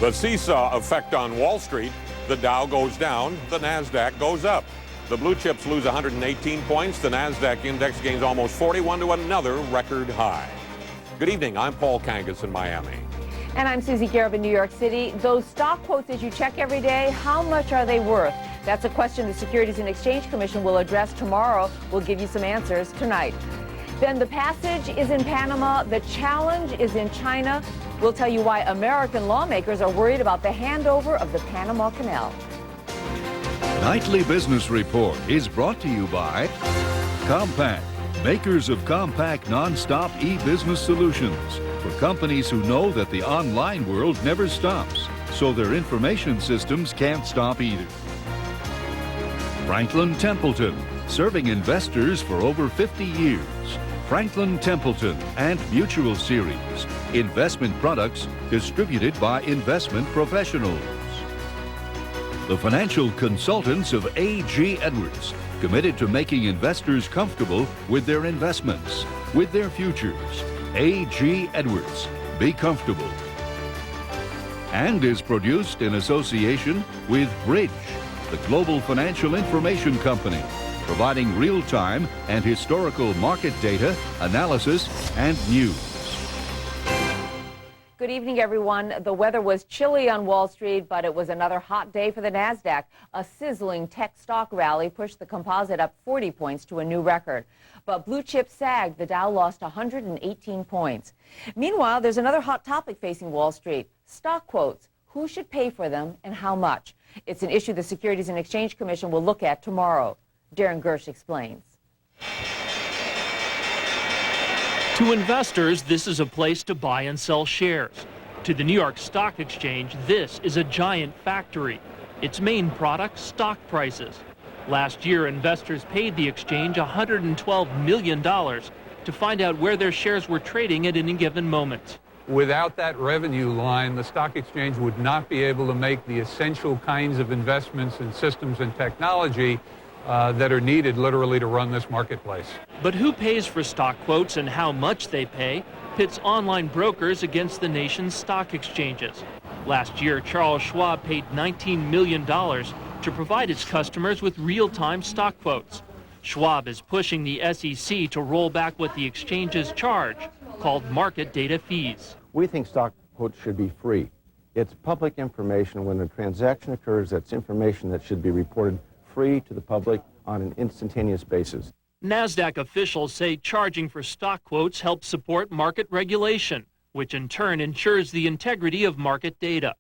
The seesaw effect on Wall Street. The Dow goes down, the NASDAQ goes up. The blue chips lose 118 points. The NASDAQ index gains almost 41 to another record high. Good evening. I'm Paul Kangas in Miami. And I'm Susie Garib in New York City. Those stock quotes that you check every day, how much are they worth? That's a question the Securities and Exchange Commission will address tomorrow. We'll give you some answers tonight. Then the passage is in Panama. The challenge is in China. We'll tell you why American lawmakers are worried about the handover of the Panama Canal. Nightly Business Report is brought to you by Compaq, makers of compact non-stop e-business solutions for companies who know that the online world never stops, so their information systems can't stop either. Franklin Templeton, serving investors for over 50 years. Franklin Templeton and Mutual Series, investment products distributed by investment professionals. The financial consultants of A.G. Edwards, committed to making investors comfortable with their investments, with their futures. A.G. Edwards, be comfortable. And is produced in association with Bridge, the global financial information company, providing real-time and historical market data, analysis, and news. Good evening, everyone. The weather was chilly on Wall Street, but it was another hot day for the NASDAQ. A sizzling tech stock rally pushed the composite up 40 points to a new record. But blue chips sagged. The Dow lost 118 points. Meanwhile, there's another hot topic facing Wall Street: stock quotes. Who should pay for them and how much? It's an issue the Securities and Exchange Commission will look at tomorrow. Darren Gersh explains. To investors, this is a place to buy and sell shares. To the New York Stock Exchange, this is a giant factory. Its main product, stock prices. Last year, investors paid the exchange $112 million to find out where their shares were trading at any given moment. Without that revenue line, the stock exchange would not be able to make the essential kinds of investments in systems and technology that are needed literally to run this marketplace. But who pays for stock quotes and how much they pay pits online brokers against the nation's stock exchanges. Last year, Charles Schwab paid $19 million to provide its customers with real-time stock quotes. Schwab is pushing the SEC to roll back what the exchanges charge, called market data fees. We think stock quotes should be free. It's public information. When a transaction occurs, that's information that should be reported free to the public on an instantaneous basis. NASDAQ officials say charging for stock quotes helps support market regulation, which in turn ensures the integrity of market data.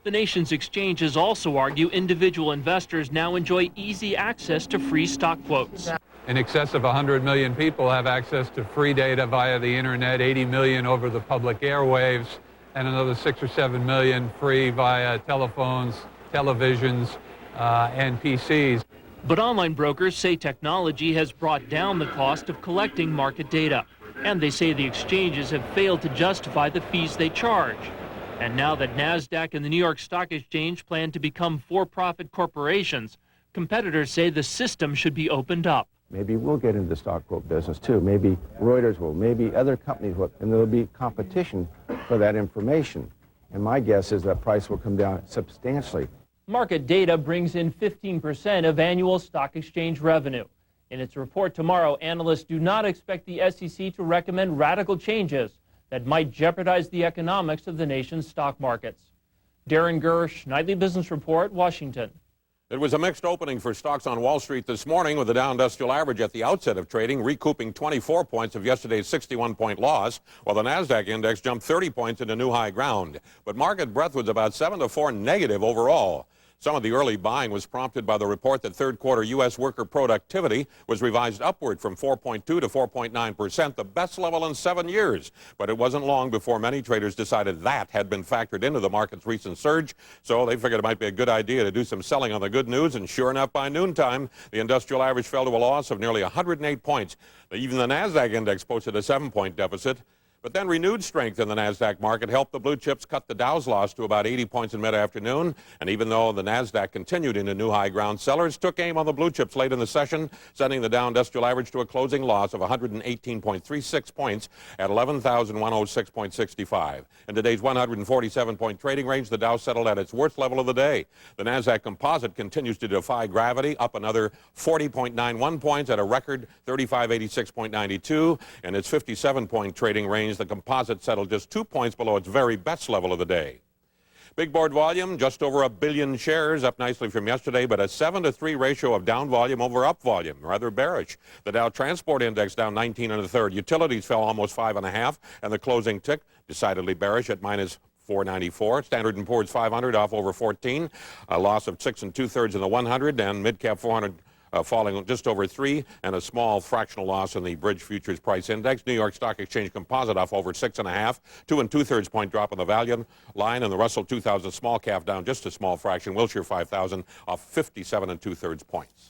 The nation's exchanges also argue individual investors now enjoy easy access to free stock quotes. In excess of 100 million people have access to free data via the internet, 80 million over the public airwaves, and another 6 or 7 million free via telephones, televisions, and PCs. But online brokers say technology has brought down the cost of collecting market data. And they say the exchanges have failed to justify the fees they charge. And now that NASDAQ and the New York Stock Exchange plan to become for-profit corporations, competitors say the system should be opened up. Maybe we'll get into the stock quote business too. Maybe Reuters will, maybe other companies will, and there'll be competition for that information. And my guess is that price will come down substantially. Market data brings in 15% of annual stock exchange revenue. In its report tomorrow, analysts do not expect the SEC to recommend radical changes that might jeopardize the economics of the nation's stock markets. Darren Gersh, Nightly Business Report, Washington. It was a mixed opening for stocks on Wall Street this morning, with the Dow Industrial Average at the outset of trading recouping 24 points of yesterday's 61-point loss, while the NASDAQ index jumped 30 points into new high ground. But market breadth was about 7-4 negative overall. Some of the early buying was prompted by the report that third quarter U.S. worker productivity was revised upward from 4.2 to 4.9%, the best level in 7 years. But it wasn't long before many traders decided that had been factored into the market's recent surge, so they figured it might be a good idea to do some selling on the good news, and sure enough, by noontime, the industrial average fell to a loss of nearly 108 points. Even the NASDAQ index posted a 7-point deficit. But then renewed strength in the NASDAQ market helped the blue chips cut the Dow's loss to about 80 points in mid-afternoon. And even though the NASDAQ continued into new high ground, sellers took aim on the blue chips late in the session, sending the Dow Industrial Average to a closing loss of 118.36 points at 11,106.65. In today's 147-point trading range, the Dow settled at its worst level of the day. The NASDAQ Composite continues to defy gravity, up another 40.91 points at a record 3586.92. In its 57-point trading range, the composite settled just 2 points below its very best level of the day. Big board volume, just over 1 billion shares, up nicely from yesterday, but a 7-to-3 ratio of down volume over up volume, rather bearish. The Dow Transport Index down 19 1/3. Utilities fell almost 5.5, and the closing tick decidedly bearish at minus 494. Standard & Poor's 500 off over 14, a loss of 6 2/3 in the 100, and mid-cap 400 falling just over 3, and a small fractional loss in the Bridge Futures Price Index. New York Stock Exchange Composite off over 6.5, 2 2/3 point drop on the value line, and the Russell 2000 small cap down just a small fraction. Wilshire 5000 off 57 2/3 points.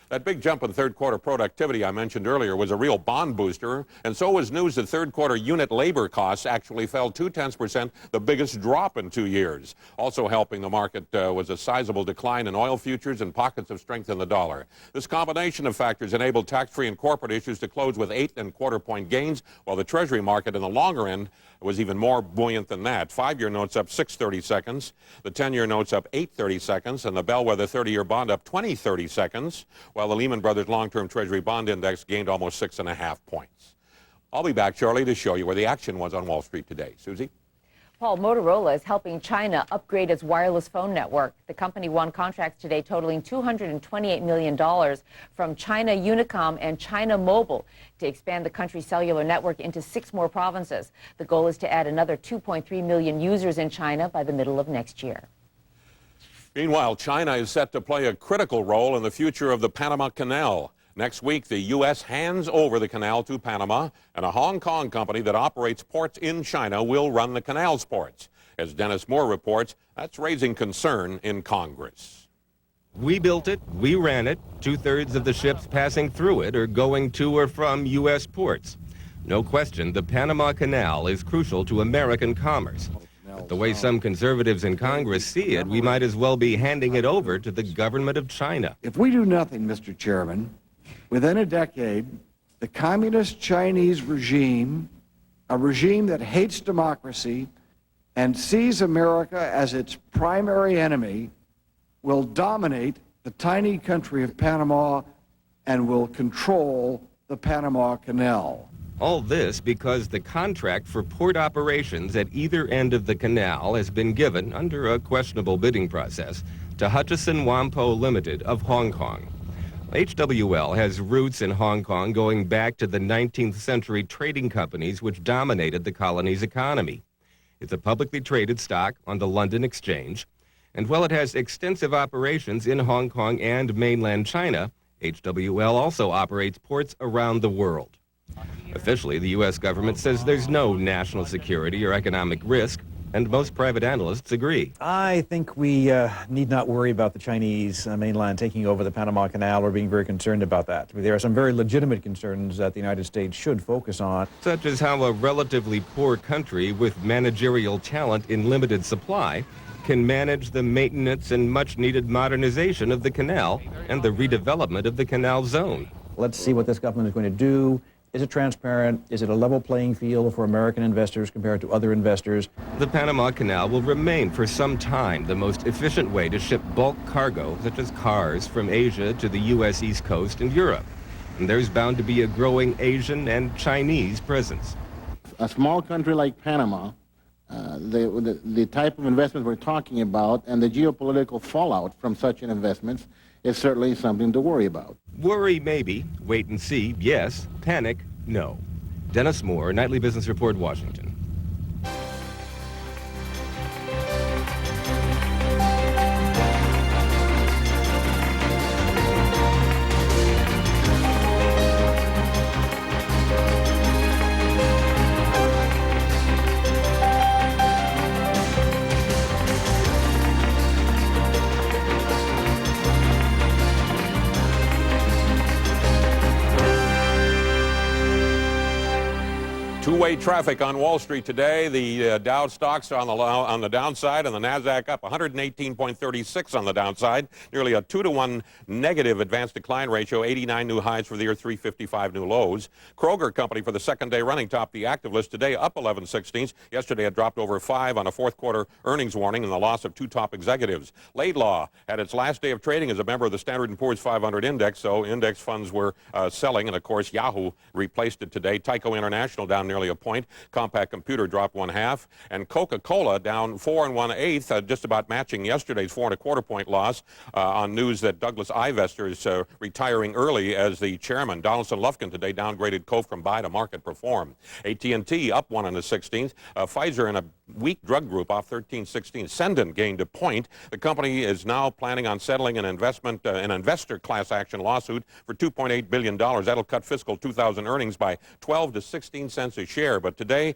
That big jump in third quarter productivity I mentioned earlier was a real bond booster, and so was news that third quarter unit labor costs actually fell 0.2%, the biggest drop in 2 years. Also helping the market was a sizable decline in oil futures and pockets of strength in the dollar. This combination of factors enabled tax-free and corporate issues to close with 8.25 point gains, while the Treasury market in the longer end was even more buoyant than that. 5-year notes up 6/30 seconds, the 10-year notes up 8/30 seconds, and the bellwether 30-year bond up 20/30 seconds, while the Lehman Brothers long-term Treasury bond index gained almost 6.5 points. I'll be back shortly to show you where the action was on Wall Street today. Susie? Paul, Motorola is helping China upgrade its wireless phone network. The company won contracts today totaling $228 million from China Unicom and China Mobile to expand the country's cellular network into 6 more provinces. The goal is to add another 2.3 million users in China by the middle of next year. Meanwhile, China is set to play a critical role in the future of the Panama Canal. Next week, the U.S. hands over the canal to Panama, and a Hong Kong company that operates ports in China will run the canal's ports. As Dennis Moore reports, that's raising concern in Congress. We built it, we ran it. 2/3 of the ships passing through it are going to or from U.S. ports. No question, the Panama Canal is crucial to American commerce. But the way some conservatives in Congress see it, we might as well be handing it over to the government of China. If we do nothing, Mr. Chairman, within a decade, the communist Chinese regime, a regime that hates democracy and sees America as its primary enemy, will dominate the tiny country of Panama and will control the Panama Canal. All this because the contract for port operations at either end of the canal has been given, under a questionable bidding process, to Hutchison Whampoa Limited of Hong Kong. HWL has roots in Hong Kong going back to the 19th century trading companies which dominated the colony's economy. It's a publicly traded stock on the London Exchange, and while it has extensive operations in Hong Kong and mainland China, HWL also operates ports around the world. Officially, the U.S. government says there's no national security or economic risk, and most private analysts agree. I think we need not worry about the Chinese mainland taking over the Panama Canal or being very concerned about that. There are some very legitimate concerns that the United States should focus on. Such as how a relatively poor country with managerial talent in limited supply can manage the maintenance and much-needed modernization of the canal and the redevelopment of the canal zone. Let's see what this government is going to do. Is it transparent? Is it a level playing field for American investors compared to other investors? The Panama Canal will remain for some time the most efficient way to ship bulk cargo, such as cars, from Asia to the U.S. East Coast and Europe. And there's bound to be a growing Asian and Chinese presence. A small country like Panama, the type of investment we're talking about and the geopolitical fallout from such an investment is certainly something to worry about. Worry, maybe. Wait and see, yes. Panic, no. Dennis Moore, Nightly Business Report, Washington. Two-way traffic on Wall Street today. The Dow stocks are on the downside, and the Nasdaq up 118.36 on the downside. Nearly a 2-to-1 negative advanced decline ratio. 89 new highs for the year, 355 new lows. Kroger Company for the second day running topped the active list today, up 11/16. Yesterday it dropped over 5 on a fourth quarter earnings warning and the loss of 2 top executives. Laidlaw had its last day of trading as a member of the Standard & Poor's 500 index, so index funds were selling, and of course Yahoo replaced it today. Tyco International down nearly a point. Compaq Computer dropped 1/2, and Coca-Cola down 4 1/8, just about matching yesterday's 4 1/4 point loss on news that Douglas Ivester is retiring early as the chairman. Donaldson Lufkin today downgraded Coke from buy to market perform. AT&T up 1 1/16. Pfizer in a weak drug group off 13/16. Cendant gained a point. The company is now planning on settling an investor class action lawsuit for $2.8 billion. That'll cut fiscal 2000 earnings by 12 to 16 cents a share. But today,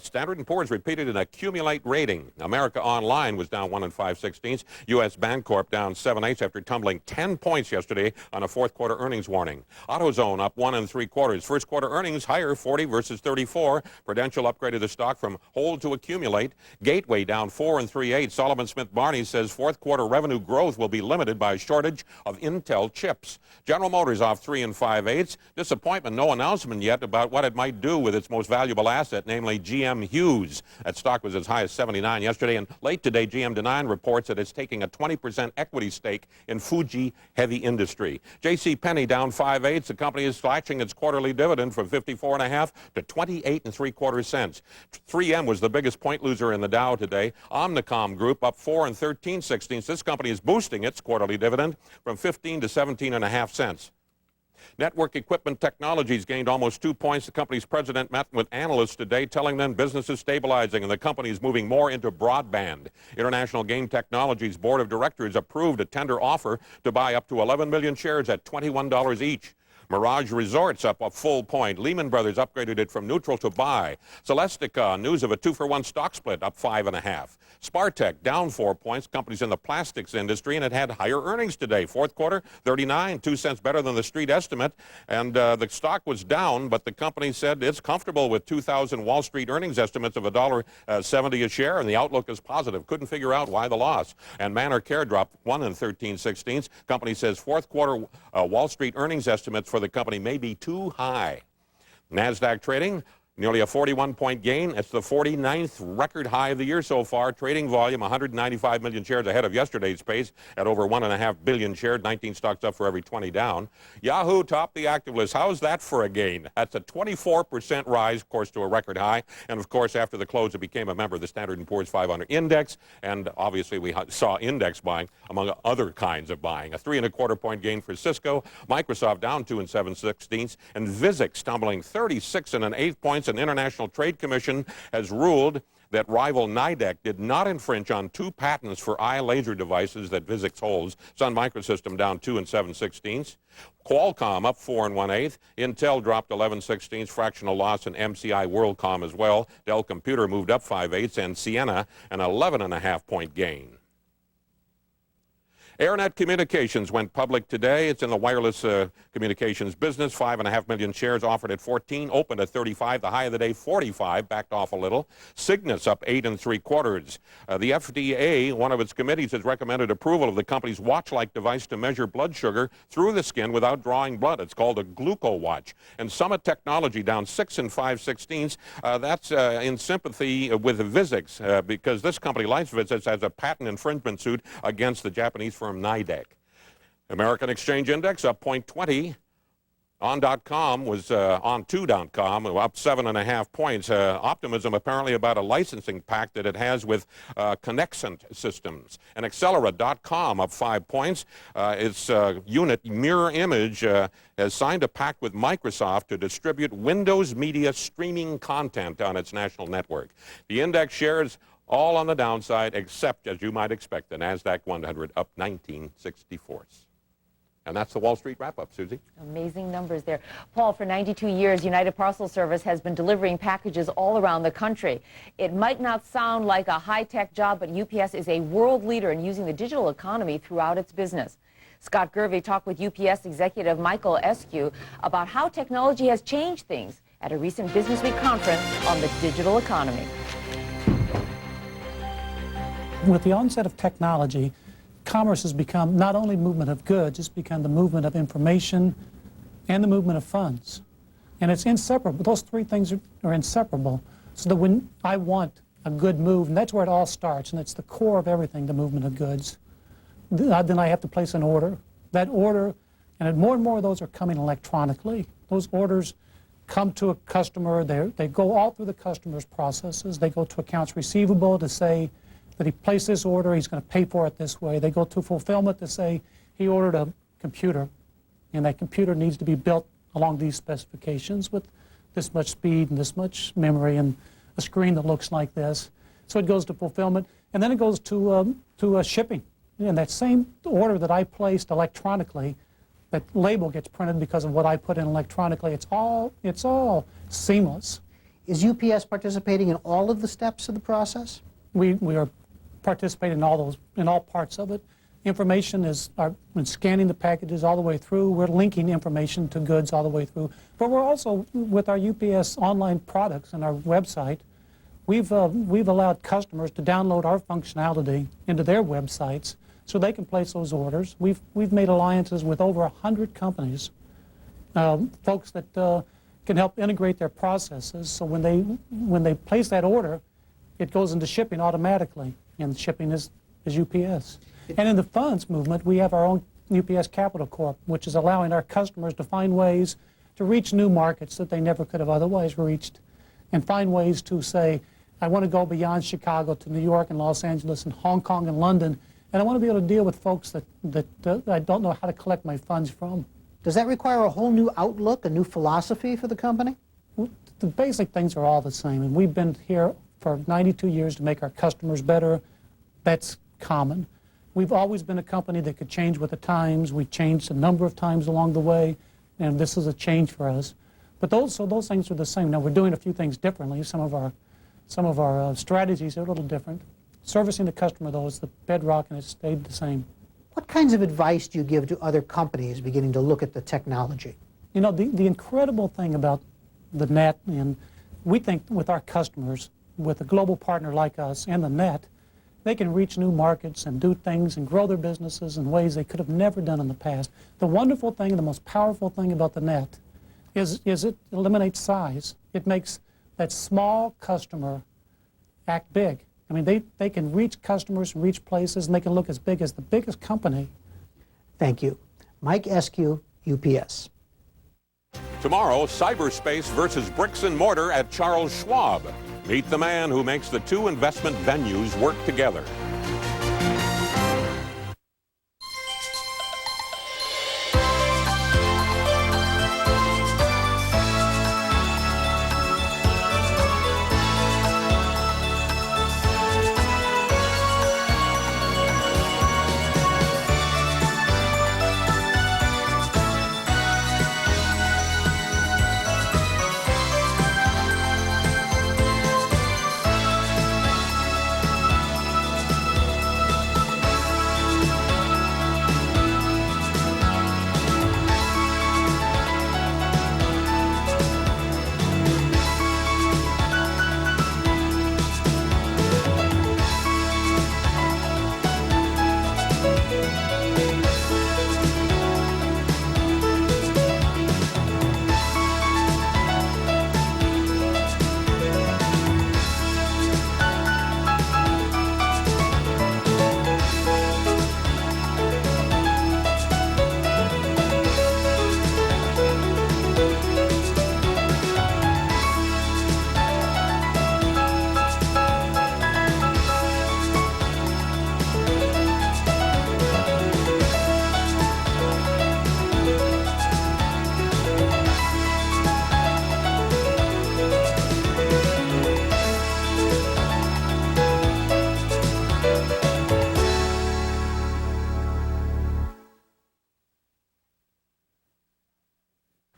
Standard & Poor's repeated an accumulate rating. America Online was down 1 5/16. U.S. Bancorp down 7/8 after tumbling 10 points yesterday on a fourth quarter earnings warning. AutoZone up 1 3/4. First quarter earnings higher, 40 versus 34. Prudential upgraded the stock from hold to accumulate. Gateway down 4 3/8. Solomon Smith Barney says fourth quarter revenue growth will be limited by a shortage of Intel chips. General Motors off 3 5/8. Disappointment, no announcement yet about what it might do with its most valuable asset, namely GM Hughes. That stock was as high as 79 yesterday, and late today GM Denine reports that it's taking a 20% equity stake in Fuji Heavy Industry. J.C. Penney down 5/8. The company is slashing its quarterly dividend from 54.5 to 28 3/4 cents. 3M was the biggest point loser in the Dow today. Omnicom Group up 4 13/16. This company is boosting its quarterly dividend from 15 to 17.5 cents. Network Equipment Technologies gained almost 2 points. The company's president met with analysts today, telling them business is stabilizing and the company is moving more into broadband. International Game Technologies Board of Directors approved a tender offer to buy up to 11 million shares at $21 each. Mirage Resorts up a full point. Lehman Brothers upgraded it from neutral to buy. Celestica, news of a 2-for-1 stock split, up 5.5. Spartech down 4 points. Company's in the plastics industry, and it had higher earnings today. Fourth quarter, 39, 2 cents better than the street estimate. And the stock was down, but the company said it's comfortable with 2000 Wall Street earnings estimates of $1.70 a share, and the outlook is positive. Couldn't figure out why the loss. And Manor Care dropped 1 13/16. Company says fourth quarter Wall Street earnings estimates for the company may be too high. Nasdaq trading nearly a 41-point gain. It's the 49th record high of the year so far. Trading volume 195 million shares ahead of yesterday's pace at over 1.5 billion shares. 19 stocks up for every 20 down. Yahoo topped the active list. How's that for a gain? That's a 24% rise, of course, to a record high. And of course, after the close, it became a member of the Standard & Poor's 500 index. And obviously, we saw index buying among other kinds of buying. A 3 1/4 point gain for Cisco. Microsoft down 2 7/16. And Vuzix stumbling 36 1/8 points. An International Trade Commission has ruled that rival Nidec did not infringe on 2 patents for eye laser devices that Vuzix holds. Sun Microsystem down 2 7/16. Qualcomm up 4 1/8. Intel dropped 11/16, fractional loss in MCI WorldCom as well. Dell Computer moved up 5/8, and Ciena an 11.5 point gain. AirNet Communications went public today. It's in the wireless communications business. 5.5 million shares offered at 14, opened at 35. The high of the day, 45, backed off a little. Cygnus up 8 3/4. The FDA, one of its committees, has recommended approval of the company's watch-like device to measure blood sugar through the skin without drawing blood. It's called a GlucoWatch. And Summit Technology down 6 5/16. That's in sympathy with Vuzix because this company, Vuzix, has a patent infringement suit against the Japanese firm Nidec. American Exchange Index up 0.20. On.com was on2.com, up 7.5 points. Optimism apparently about a licensing pact that it has with Connexent Systems. And Accelera.com up 5 points. Its unit Mirror Image has signed a pact with Microsoft to distribute Windows Media streaming content on its national network. The index shares all on the downside, except, as you might expect, the NASDAQ 100 up 19/64. And that's the Wall Street wrap-up, Susie. Amazing numbers there. Paul, for 92 years, United Parcel Service has been delivering packages all around the country. It might not sound like a high-tech job, but UPS is a world leader in using the digital economy throughout its business. Scott Gervais talked with UPS executive Michael Eskew about how technology has changed things at a recent Business Week conference on the digital economy. With the onset of technology, commerce has become not only movement of goods, it's become the movement of information and the movement of funds. And it's inseparable. Those three things are inseparable. So that when I want a good move, and that's where it all starts, and it's the core of everything, the movement of goods, then I have to place an order. That order, and more of those are coming electronically. Those orders come to a customer, they go all through the customer's processes. They go to accounts receivable to say that he placed this order, he's going to pay for it this way. They go to fulfillment to say he ordered a computer, and that computer needs to be built along these specifications with this much speed and this much memory and a screen that looks like this. So it goes to fulfillment, and then it goes to shipping. And that same order that I placed electronically, that label gets printed because of what I put in electronically. It's all seamless. Is UPS participating in all of the steps of the process? We are participating in all parts of it. Information is when scanning the packages all the way through. We're linking information to goods all the way through. But we're also, with our UPS online products and our website, we've allowed customers to download our functionality into their websites so they can place those orders. We've made alliances with over 100 companies, folks that can help integrate their processes. So when they place that order, it goes into shipping automatically, and shipping is UPS. And in the funds movement, we have our own UPS Capital Corp, which is allowing our customers to find ways to reach new markets that they never could have otherwise reached, and find ways to say, I want to go beyond Chicago to New York and Los Angeles and Hong Kong and London, and I want to be able to deal with folks that I don't know how to collect my funds from. Does that require a whole new outlook, a new philosophy for the company? Well, the basic things are all the same, and we've been here for 92 years to make our customers better. That's common. We've always been a company that could change with the times. We changed a number of times along the way, and this is a change for us. But those things are the same. Now we're doing a few things differently. Some of our strategies are a little different. Servicing the customer, though, is the bedrock, and it's stayed the same. What kinds of advice do you give to other companies beginning to look at the technology? You know, the incredible thing about the net, and we think with our customers, with a global partner like us and the net, they can reach new markets and do things and grow their businesses in ways they could have never done in the past. The wonderful thing, the most powerful thing about the net is it eliminates size. It makes that small customer act big. I mean, they can reach customers, reach places, and they can look as big as the biggest company. Thank you. Mike Eskew, UPS. Tomorrow, cyberspace versus bricks and mortar at Charles Schwab. Meet the man who makes the two investment venues work together.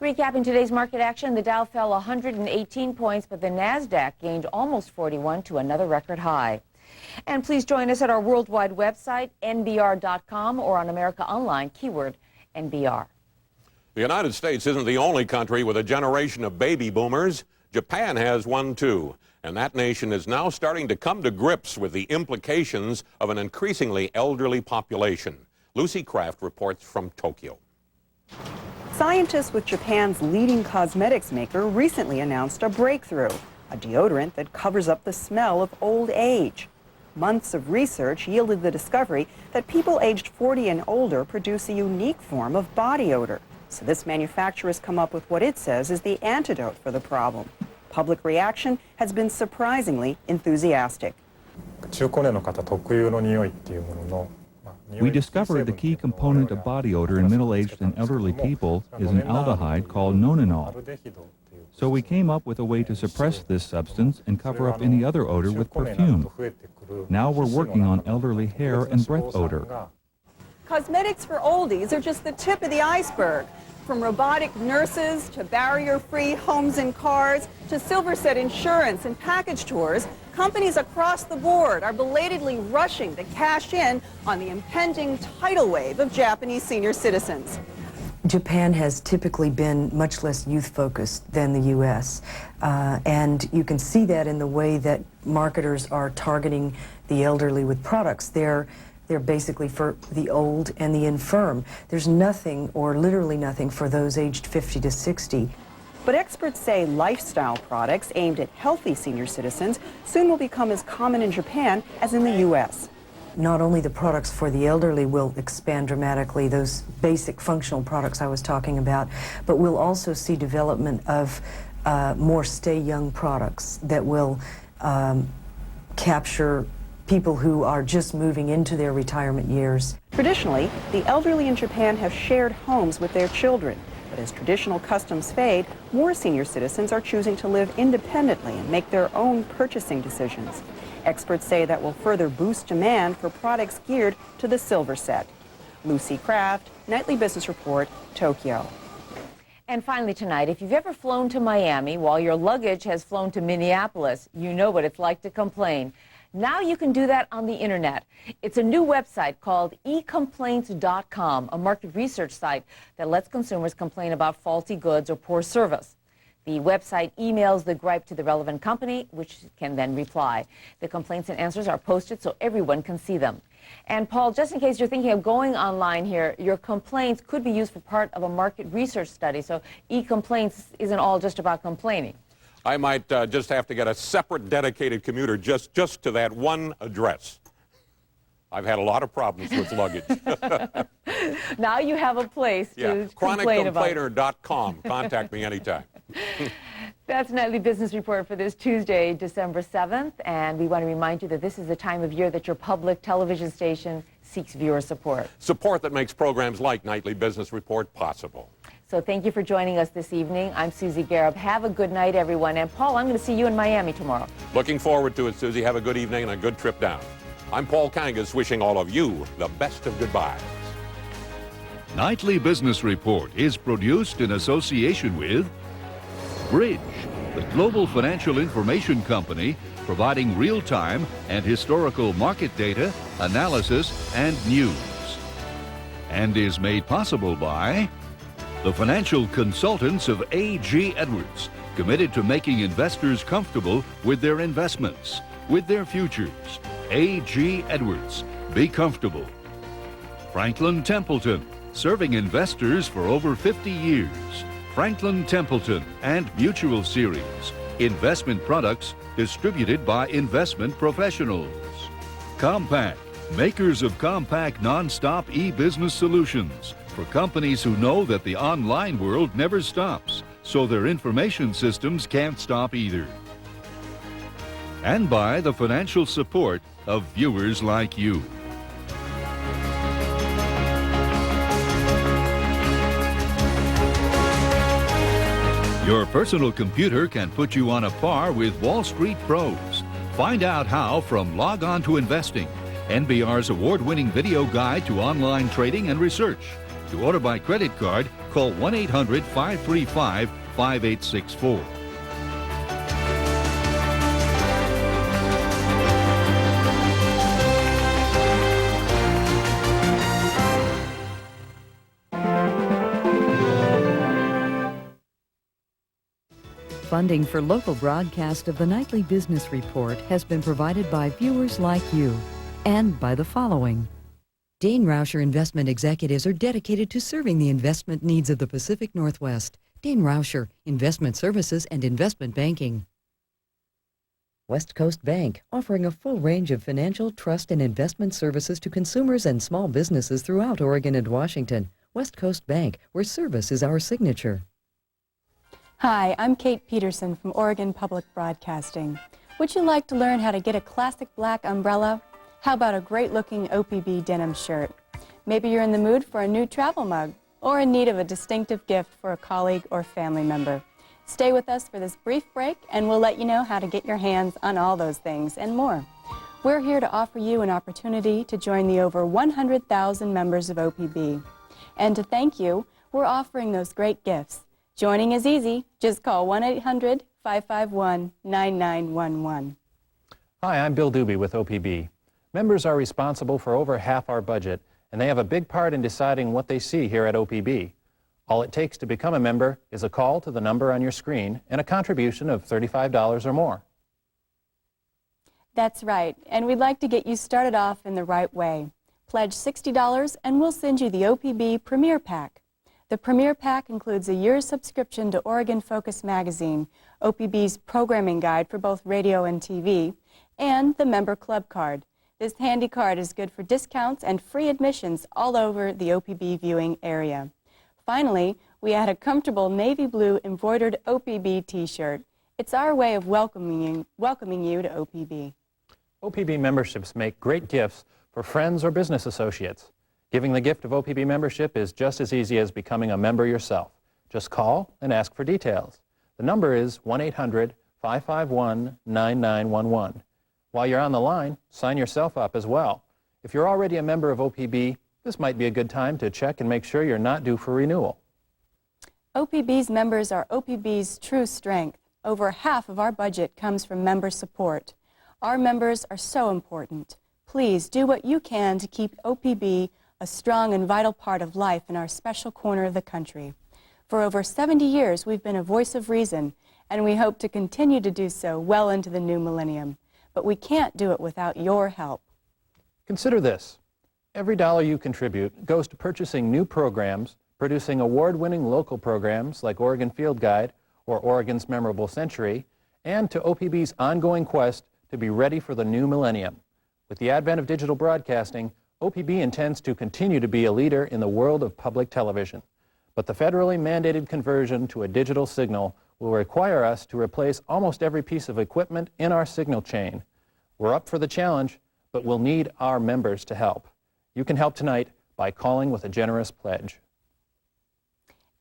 Recapping today's market action, the Dow fell 118 points, but the NASDAQ gained almost 41 to another record high. And please join us at our worldwide website, NBR.com, or on America Online, keyword NBR. The United States isn't the only country with a generation of baby boomers. Japan has one too, and that nation is now starting to come to grips with the implications of an increasingly elderly population. Lucy Kraft reports from Tokyo. Scientists with Japan's leading cosmetics maker recently announced a breakthrough, a deodorant that covers up the smell of old age. Months of research yielded the discovery that people aged 40 and older produce a unique form of body odor. So this manufacturer has come up with what it says is the antidote for the problem. Public reaction has been surprisingly enthusiastic. We discovered the key component of body odor in middle-aged and elderly people is an aldehyde called nonanol. So we came up with a way to suppress this substance and cover up any other odor with perfume. Now we're working on elderly hair and breath odor. Cosmetics for oldies are just the tip of the iceberg. From robotic nurses to barrier-free homes and cars to Silverset insurance and package tours, companies across the board are belatedly rushing to cash in on the impending tidal wave of Japanese senior citizens. Japan has typically been much less youth-focused than the U.S., and you can see that in the way that marketers are targeting the elderly with products. They're basically for the old and the infirm. There's nothing, or literally nothing, for those aged 50 to 60. But experts say lifestyle products aimed at healthy senior citizens soon will become as common in Japan as in the U.S. Not only the products for the elderly will expand dramatically, those basic functional products I was talking about, but we'll also see development of more stay-young products that will capture people who are just moving into their retirement years. Traditionally, the elderly in Japan have shared homes with their children. But as traditional customs fade, more senior citizens are choosing to live independently and make their own purchasing decisions. Experts say that will further boost demand for products geared to the silver set. Lucy Kraft, Nightly Business Report, Tokyo. And finally tonight, if you've ever flown to Miami while your luggage has flown to Minneapolis, you know what it's like to complain. Now you can do that on the internet. It's a new website called ecomplaints.com, a market research site that lets consumers complain about faulty goods or poor service. The website emails the gripe to the relevant company, which can then reply. The complaints and answers are posted so everyone can see them. And Paul, just in case you're thinking of going online here, your complaints could be used for part of a market research study. So eComplaints isn't all just about complaining. I might just have to get a separate dedicated commuter just to that one address. I've had a lot of problems with luggage. Now you have a place to complain about. ChronicComplainer.com. Contact me anytime. That's Nightly Business Report for this Tuesday, December 7th. And we want to remind you that this is the time of year that your public television station seeks viewer support. Support that makes programs like Nightly Business Report possible. So thank you for joining us this evening. I'm Susie Garib. Have a good night, everyone. And Paul, I'm going to see you in Miami tomorrow. Looking forward to it, Susie. Have a good evening and a good trip down. I'm Paul Kangas, wishing all of you the best of goodbyes. Nightly Business Report is produced in association with Bridge, the global financial information company providing real-time and historical market data, analysis, and news. And is made possible by the financial consultants of A.G. Edwards, committed to making investors comfortable with their investments, with their futures. A.G. Edwards, be comfortable. Franklin Templeton, serving investors for over 50 years. Franklin Templeton and Mutual Series, investment products distributed by investment professionals. Compaq, makers of compact non-stop e-business solutions for companies who know that the online world never stops, so their information systems can't stop either. And by the financial support of viewers like you. Your personal computer can put you on a par with Wall Street pros. Find out how from Log On to Investing, NBR's award-winning video guide to online trading and research. To order by credit card, call 1-800-535-5864. funding for local broadcast of the Nightly Business Report has been provided by viewers like you and by the following. Dane Rauscher Investment Executives are dedicated to serving the investment needs of the Pacific Northwest. Dane Rauscher, Investment Services and Investment Banking. West Coast Bank, offering a full range of financial, trust, and investment services to consumers and small businesses throughout Oregon and Washington. West Coast Bank, where service is our signature. Hi, I'm Kate Peterson from Oregon Public Broadcasting. Would you like to learn how to get a classic black umbrella? How about a great-looking OPB denim shirt? Maybe you're in the mood for a new travel mug or in need of a distinctive gift for a colleague or family member. Stay with us for this brief break and we'll let you know how to get your hands on all those things and more. We're here to offer you an opportunity to join the over 100,000 members of OPB. And to thank you, we're offering those great gifts. Joining is easy. Just call 1-800-551-9911. Hi, I'm Bill Doobie with OPB. Members are responsible for over half our budget, and they have a big part in deciding what they see here at OPB. All it takes to become a member is a call to the number on your screen and a contribution of $35 or more. That's right, and we'd like to get you started off in the right way. Pledge $60 and we'll send you the OPB Premier Pack. The Premier Pack includes a year's subscription to Oregon Focus magazine, OPB's programming guide for both radio and TV, and the Member Club card. This handy card is good for discounts and free admissions all over the OPB viewing area. Finally, we add a comfortable navy blue embroidered OPB t-shirt. It's our way of welcoming you to OPB. OPB memberships make great gifts for friends or business associates. Giving the gift of OPB membership is just as easy as becoming a member yourself. Just call and ask for details. The number is 1-800-551-9911. While you're on the line, sign yourself up as well. If you're already a member of OPB, this might be a good time to check and make sure you're not due for renewal. OPB's members are OPB's true strength. Over half of our budget comes from member support. Our members are so important. Please do what you can to keep OPB a strong and vital part of life in our special corner of the country. For over 70 years, we've been a voice of reason, and we hope to continue to do so well into the new millennium. But we can't do it without your help. Consider this. Every dollar you contribute goes to purchasing new programs, producing award-winning local programs like Oregon Field Guide or Oregon's Memorable Century, and to OPB's ongoing quest to be ready for the new millennium. With the advent of digital broadcasting, OPB intends to continue to be a leader in the world of public television. But the federally mandated conversion to a digital signal will require us to replace almost every piece of equipment in our signal chain. We're up for the challenge, but we'll need our members to help. You can help tonight by calling with a generous pledge.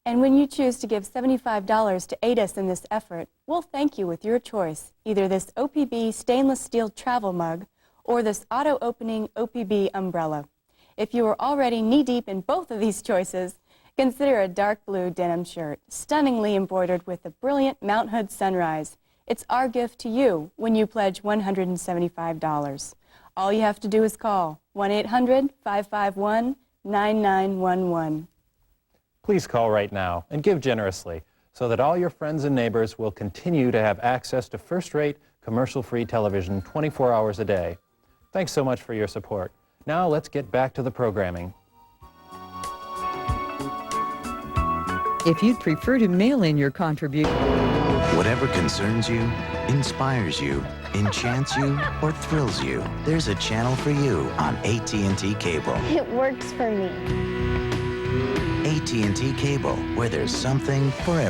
And when you choose to give $75 to aid us in this effort, we'll thank you with your choice, either this OPB stainless steel travel mug or this auto-opening OPB umbrella. If you are already knee-deep in both of these choices, consider a dark blue denim shirt, stunningly embroidered with a brilliant Mount Hood sunrise. It's our gift to you when you pledge $175. All you have to do is call 1-800-551-9911. Please call right now and give generously so that all your friends and neighbors will continue to have access to first-rate, commercial-free television 24 hours a day. Thanks so much for your support. Now let's get back to the programming. If you'd prefer to mail in your contribution, whatever concerns you, inspires you, enchants you, or thrills you, there's a channel for you on AT&T Cable. It works for me. AT&T Cable, where there's something for everyone.